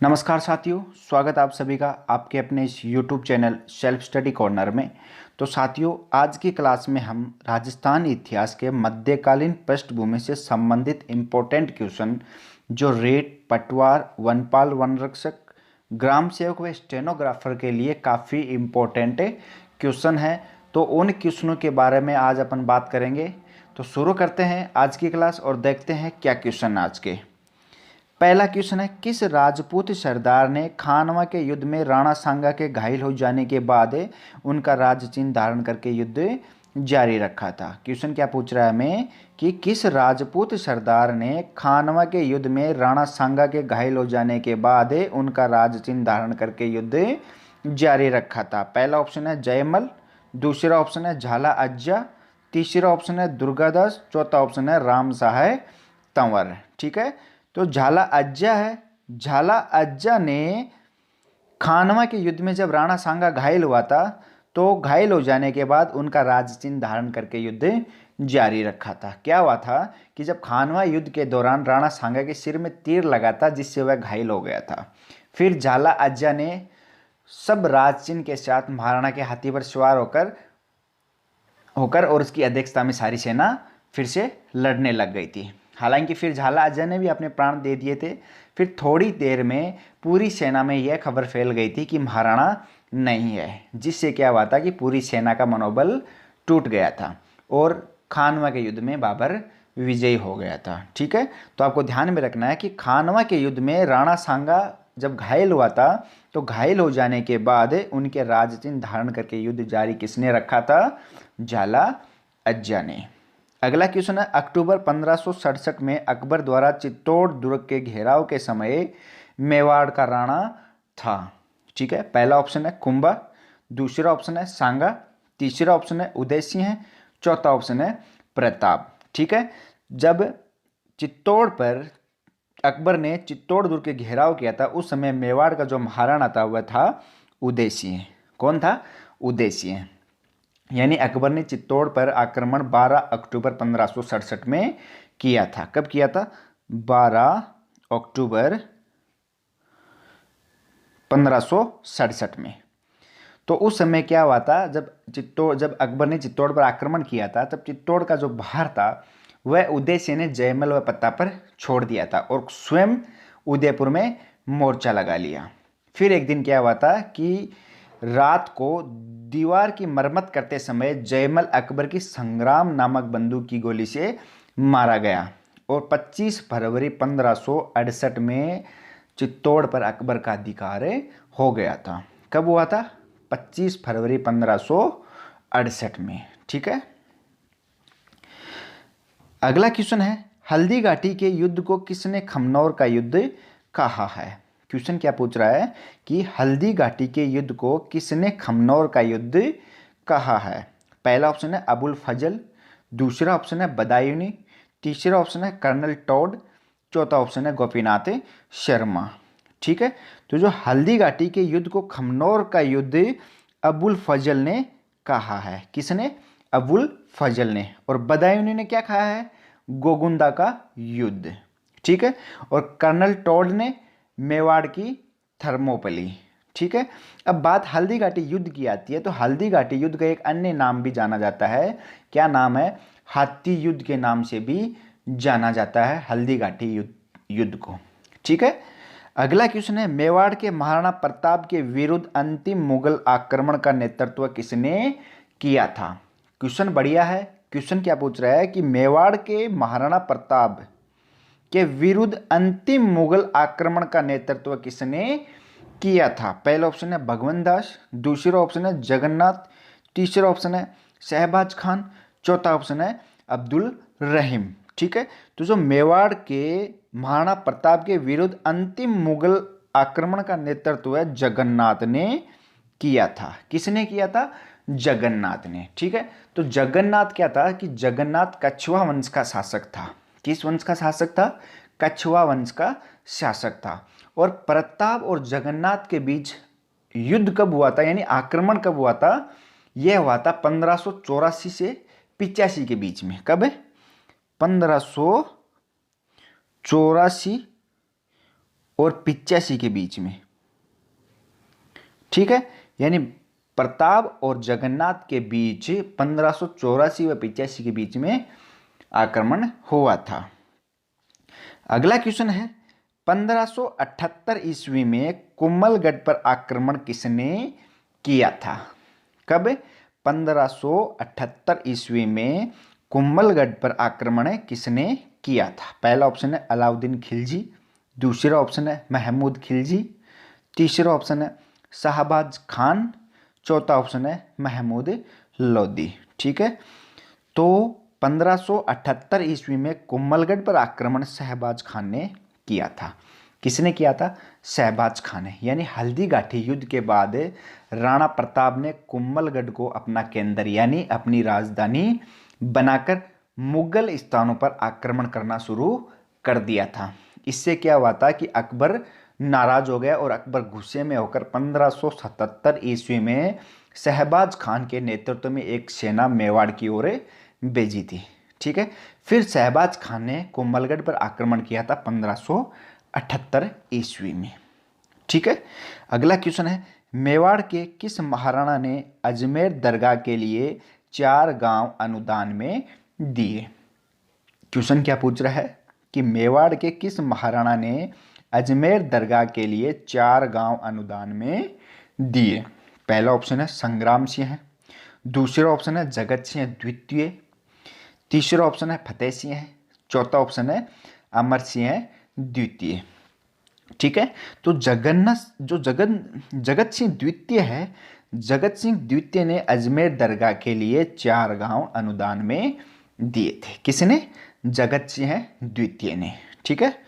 नमस्कार साथियों, स्वागत आप सभी का आपके अपने इस YouTube channel self study corner में। तो साथियों, आज की क्लास में हम राजस्थान इतिहास के मध्यकालीन पृष्ठभूमि से संबंधित इम्पोर्टेंट क्वेश्चन जो रेट, पटवार, वनपाल, वनरक्षक, ग्राम सेवक व स्टेनोग्राफर के लिए काफ़ी इम्पोर्टेंट क्वेश्चन है। तो उन क्वेश्चनों के बारे में आज अपन बात करेंगे। तो शुरू करते हैं आज की क्लास और देखते हैं क्या क्वेश्चन आज के। पहला क्वेश्चन है, किस राजपूत सरदार ने खानवा के युद्ध में राणा सांगा के घायल हो जाने के बाद उनका राज चिन्ह धारण करके युद्ध जारी रखा था। क्वेश्चन क्या पूछ रहा है हमें कि किस राजपूत सरदार ने खानवा के युद्ध में राणा सांगा के घायल हो जाने के बाद उनका राज चिन्ह धारण करके युद्ध जारी रखा था। पहला ऑप्शन है जयमल, दूसरा ऑप्शन है झाला अज्जा, तीसरा ऑप्शन है दुर्गादास, चौथा ऑप्शन है राम सहाय तंवर। ठीक है, तो झाला अज्जा है। झाला अज्जा ने खानवा के युद्ध में जब राणा सांगा घायल हुआ था तो घायल हो जाने के बाद उनका राज चिन्ह धारण करके युद्ध जारी रखा था। क्या हुआ था कि जब खानवा युद्ध के दौरान राणा सांगा के सिर में तीर लगा था जिससे वह घायल हो गया था। फिर झाला अज्जा ने सब राज चिन्ह के साथ महाराणा के हाथी पर सवार होकर और उसकी अध्यक्षता में सारी सेना फिर से लड़ने लग गई थी। हालांकि फिर झाला अज्जा ने भी अपने प्राण दे दिए थे। फिर थोड़ी देर में पूरी सेना में यह खबर फैल गई थी कि महाराणा नहीं है, जिससे क्या हुआ था कि पूरी सेना का मनोबल टूट गया था और खानवा के युद्ध में बाबर विजयी हो गया था। ठीक है, तो आपको ध्यान में रखना है कि खानवा के युद्ध में राणा सांगा जब घायल हुआ था तो घायल हो जाने के बाद उनके राज चिन्ह धारण करके युद्ध जारी किसने रखा था? झाला अज्जा ने। अगला क्वेश्चन है, अक्टूबर 1567 में अकबर द्वारा चित्तौड़ दुर्ग के घेराव के समय मेवाड़ का राणा था। ठीक है, पहला ऑप्शन है कुंभा, दूसरा ऑप्शन है सांगा, तीसरा ऑप्शन है उदय सिंह, चौथा ऑप्शन है प्रताप। ठीक है, जब चित्तौड़ पर अकबर ने चित्तौड़ दुर्ग के घेराव किया था उस समय मेवाड़ का जो महाराणा था वह था उदय सिंह। कौन था? उदय सिंह। यानी अकबर ने चित्तौड़ पर आक्रमण 12 अक्टूबर 1567 में किया था। कब किया था? 12 अक्टूबर 1567 में। तो उस समय क्या हुआ था, जब अकबर ने चित्तौड़ पर आक्रमण किया था तब चित्तौड़ का जो भार था वह उदय सिंह ने जयमल व पत्ता पर छोड़ दिया था और स्वयं उदयपुर में मोर्चा लगा लिया। फिर एक दिन क्या हुआ था कि रात को दीवार की मरम्मत करते समय जयमल अकबर की संग्राम नामक बंदूक की गोली से मारा गया और 25 फरवरी 1568 में चित्तौड़ पर अकबर का अधिकार हो गया था। कब हुआ था? 25 फरवरी 1568 में। ठीक है, अगला क्वेश्चन है, हल्दी घाटी के युद्ध को किसने खमनौर का युद्ध कहा है? क्वेश्चन क्या पूछ रहा है कि हल्दी घाटी के युद्ध को किसने खमनौर का युद्ध कहा है? पहला ऑप्शन है अबुल फजल, दूसरा ऑप्शन है बदायूनी, तीसरा ऑप्शन है कर्नल टॉड, चौथा ऑप्शन है गोपीनाथ शर्मा। ठीक है, तो जो हल्दी घाटी के युद्ध को खमनौर का युद्ध अबुल फजल ने कहा है। किसने? अबुल फजल ने। और बदायूनी ने क्या कहा है? गोगुंदा का युद्ध। ठीक है, और कर्नल टॉड ने मेवाड़ की थर्मोपली। ठीक है, अब बात हल्दी घाटी युद्ध की आती है तो हल्दी घाटी युद्ध का एक अन्य नाम भी जाना जाता है। क्या नाम है? हाथी युद्ध के नाम से भी जाना जाता है हल्दी घाटी युद्ध को। ठीक है, अगला क्वेश्चन है, मेवाड़ के महाराणा प्रताप के विरुद्ध अंतिम मुगल आक्रमण का नेतृत्व किसने किया था? क्वेश्चन बढ़िया है। क्वेश्चन क्या पूछ रहा है कि मेवाड़ के महाराणा प्रताप के विरुद्ध अंतिम मुगल आक्रमण का नेतृत्व किसने किया था? पहला ऑप्शन है भगवंत दास, दूसरा ऑप्शन है जगन्नाथ, तीसरा ऑप्शन है शहबाज खान, चौथा ऑप्शन है अब्दुल रहीम। ठीक है, तो जो मेवाड़ के महाराणा प्रताप के विरुद्ध अंतिम मुगल आक्रमण का नेतृत्व है जगन्नाथ ने किया था। किसने किया था? जगन्नाथ ने। ठीक है, तो जगन्नाथ क्या था कि जगन्नाथ कछुआ वंश का शासक था। किस वंश का शासक था? कछुआ वंश का शासक था। और प्रताप और जगन्नाथ के बीच युद्ध कब हुआ था, यानी आक्रमण कब हुआ था? यह हुआ था 1584 से 85 के बीच में। कब है? 1584 और 85 के बीच में, ठीक है। यानी प्रताप और जगन्नाथ के बीच 1584 व 85 के बीच में आक्रमण हुआ था। अगला क्वेश्चन है 1578 ईस्वी में कुंभलगढ़ पर आक्रमण किसने किया था? कब? 1578 ईस्वी में कुंभलगढ़ पर आक्रमण किसने किया था? पहला ऑप्शन है अलाउद्दीन खिलजी, दूसरा ऑप्शन है महमूद खिलजी, तीसरा ऑप्शन है शाहबाज खान, चौथा ऑप्शन है महमूद लोदी। ठीक है, तो 1578 ईस्वी में कुंभलगढ़ पर आक्रमण शहबाज खान ने किया था। किसने किया था? शहबाज खान ने। यानी हल्दीघाटी युद्ध के बाद राणा प्रताप ने कुंभलगढ़ को अपना केंद्र यानी अपनी राजधानी बनाकर मुगल स्थानों पर आक्रमण करना शुरू कर दिया था। इससे क्या हुआ था कि अकबर नाराज हो गया और अकबर गुस्से में होकर 1577 ईस्वी में शहबाज खान के नेतृत्व में एक सेना मेवाड़ की ओर भेजी थी। ठीक है, फिर शहबाज खान ने कुंभलगढ़ पर आक्रमण किया था 1578 ईस्वी में। ठीक है, अगला क्वेश्चन है मेवाड़ के किस महाराणा ने अजमेर दरगाह के लिए 4 गांव अनुदान में दिए? क्वेश्चन क्या पूछ रहा है कि मेवाड़ के किस महाराणा ने अजमेर दरगाह के लिए 4 गांव अनुदान में दिए? पहला ऑप्शन है संग्राम सिंह है, दूसरा ऑप्शन है जगत सिंह द्वितीय, तीसरा ऑप्शन है फतेह सिंह है, चौथा ऑप्शन है अमर सिंह द्वितीय। ठीक है, तो जगत सिंह द्वितीय है, जगत सिंह द्वितीय ने अजमेर दरगाह के लिए 4 गांव अनुदान में दिए थे। किसने? जगत सिंह द्वितीय ने। ठीक है,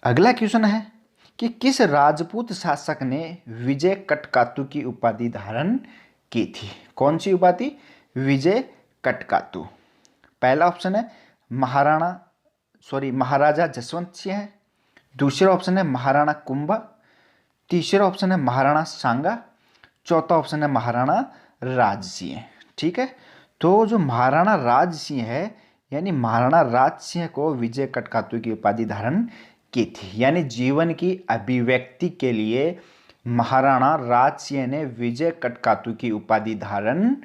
अगला क्वेश्चन है कि किस राजपूत शासक ने विजय कटकातु की उपाधि धारण की थी? कौन सी उपाधि? विजय कटकातु। पहला ऑप्शन है महाराजा जसवंत सिंह है, दूसरा ऑप्शन है महाराणा कुंभा, तीसरा ऑप्शन है महाराणा सांगा, चौथा ऑप्शन है महाराणा राज सिंह। ठीक है, तो जो महाराणा राज सिंह है यानी महाराणा राज सिंह को विजय कटकातु की उपाधि धारण की थी। यानी जीवन की अभिव्यक्ति के लिए महाराणा राज सिंह ने विजय कटकातु की उपाधि धारण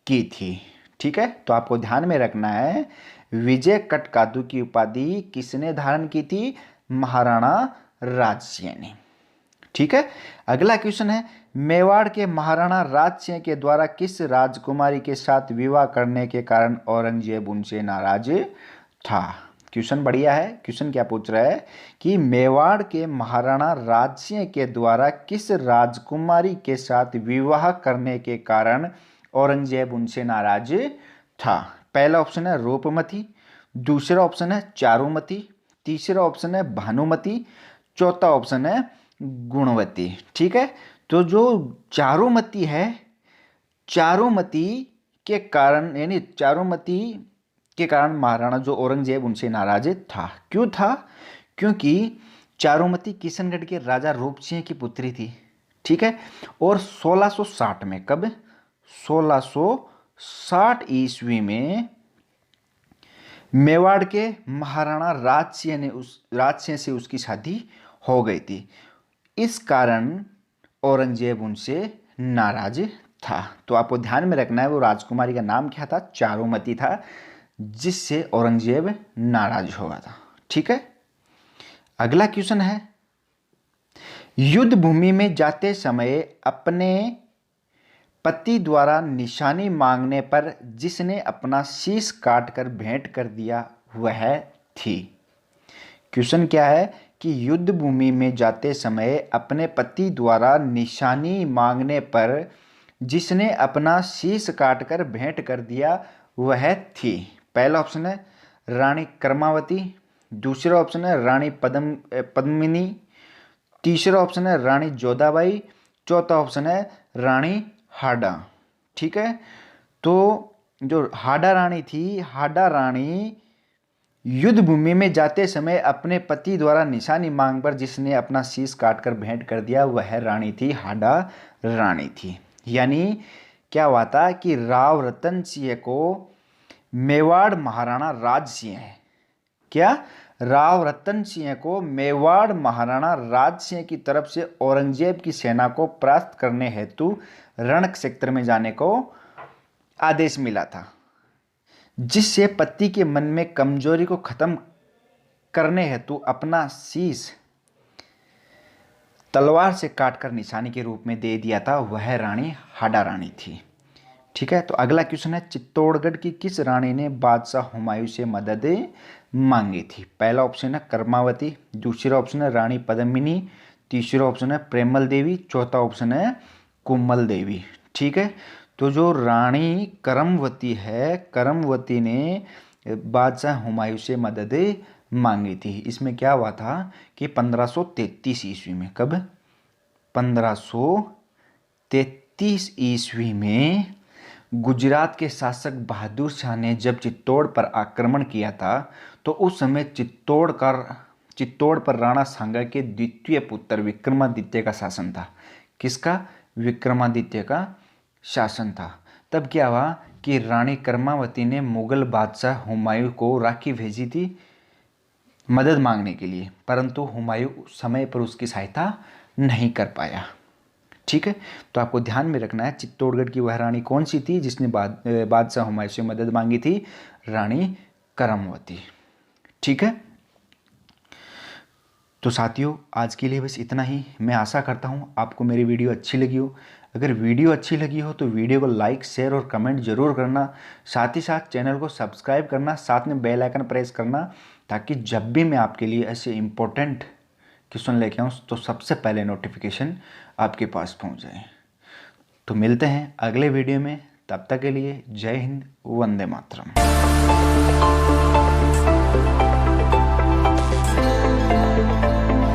की थी। ठीक है, तो आपको ध्यान में रखना है विजय कटकातु की उपाधि किसने धारण की थी? महाराणा राज सिंह ने। ठीक है, अगला क्वेश्चन है मेवाड़ के महाराणा राज सिंह के द्वारा किस राजकुमारी के साथ विवाह करने के कारण औरंगजेब उनसे नाराज था? क्वेश्चन बढ़िया है। क्वेश्चन क्या पूछ रहा है कि मेवाड़ के महाराणा राज सिंह के द्वारा किस राजकुमारी के साथ विवाह करने के कारण औरंगजेब उनसे नाराज था? पहला ऑप्शन है रूपमती, दूसरा ऑप्शन है चारुमती, तीसरा ऑप्शन है भानुमती, चौथा ऑप्शन है गुणवती। ठीक है, तो जो चारुमती है, चारुमती के कारण यानी चारुमती के कारण महाराणा जो औरंगजेब उनसे नाराज था। क्यों था? क्योंकि चारुमती किशनगढ़ के राजा रूप सिंह की पुत्री थी। ठीक है, और 1660 में, कब? 1660 ईस्वी में मेवाड़ के महाराणा राज सिंह से उसकी शादी हो गई थी। इस कारण औरंगजेब उनसे नाराज था। तो आपको ध्यान में रखना है वो राजकुमारी का नाम क्या था? चारुमती था, जिससे औरंगजेब नाराज हुआ था। ठीक है, अगला क्वेश्चन है युद्ध भूमि में जाते समय अपने पति द्वारा निशानी मांगने पर जिसने अपना शीश काटकर भेंट कर दिया वह थी? क्वेश्चन क्या है कि युद्ध भूमि में जाते समय अपने पति द्वारा निशानी मांगने पर जिसने अपना शीश काटकर भेंट कर दिया वह थी। पहला ऑप्शन है रानी कर्मावती, दूसरा ऑप्शन है रानी पद्मिनी, तीसरा ऑप्शन है रानी जोधाबाई, चौथा ऑप्शन है रानी हाडा। ठीक है, तो जो हाडा रानी थी, हाडा रानी युद्ध भूमि में जाते समय अपने पति द्वारा निशानी मांग पर जिसने अपना शीश काटकर भेंट कर दिया वह रानी थी, हाडा रानी थी। यानी क्या हुआ था कि राव रतन सिंह को मेवाड़ महाराणा राज सिंह है, क्या राव रतन सिंह को मेवाड़ महाराणा राज सिंह की तरफ से औरंगजेब की सेना को परास्त करने हेतु रण क्षेत्र में जाने को आदेश मिला था, जिससे पति के मन में कमजोरी को खत्म करने हेतु अपना शीश तलवार से काटकर निशानी के रूप में दे दिया था, वह रानी हाडा रानी थी। ठीक है, तो अगला क्वेश्चन है, चित्तौड़गढ़ की किस रानी ने बादशाह हुमायूं से मदद मांगी थी? पहला ऑप्शन है कर्मावती, दूसरा ऑप्शन है रानी पद्मिनी, तीसरा ऑप्शन है प्रेमल देवी, चौथा ऑप्शन है कुमल देवी। ठीक है, तो जो रानी करमवती है, करमवती ने बादशाह हुमायूं से मदद मांगी थी। इसमें क्या हुआ था कि 1533 ईस्वी में, कब? 1533 ईस्वी में गुजरात के शासक बहादुर शाह ने जब चित्तौड़ पर आक्रमण किया था, तो उस समय चित्तौड़ पर राणा सांगा के द्वितीय पुत्र विक्रमादित्य का शासन था। किसका? विक्रमादित्य का शासन था। तब क्या हुआ कि रानी कर्मावती ने मुगल बादशाह हुमायूं को राखी भेजी थी मदद मांगने के लिए, परंतु हुमायूं समय पर उसकी सहायता नहीं कर पाया। ठीक है, तो आपको ध्यान में रखना है चित्तौड़गढ़ की वह रानी कौन सी थी जिसने बादशाह हुमायूं से मदद मांगी थी? रानी करमवती। ठीक है, तो साथियों आज के लिए बस इतना ही। मैं आशा करता हूँ आपको मेरी वीडियो अच्छी लगी हो। अगर वीडियो अच्छी लगी हो तो वीडियो को लाइक, शेयर और कमेंट जरूर करना। साथ ही साथ चैनल को सब्सक्राइब करना, साथ में बेल आइकन प्रेस करना, ताकि जब भी मैं आपके लिए ऐसे इम्पोर्टेंट क्वेश्चन लेके आऊँ तो सबसे पहले नोटिफिकेशन आपके पास पहुँच जाए। तो मिलते हैं अगले वीडियो में, तब तक के लिए जय हिंद, वंदे मातरम।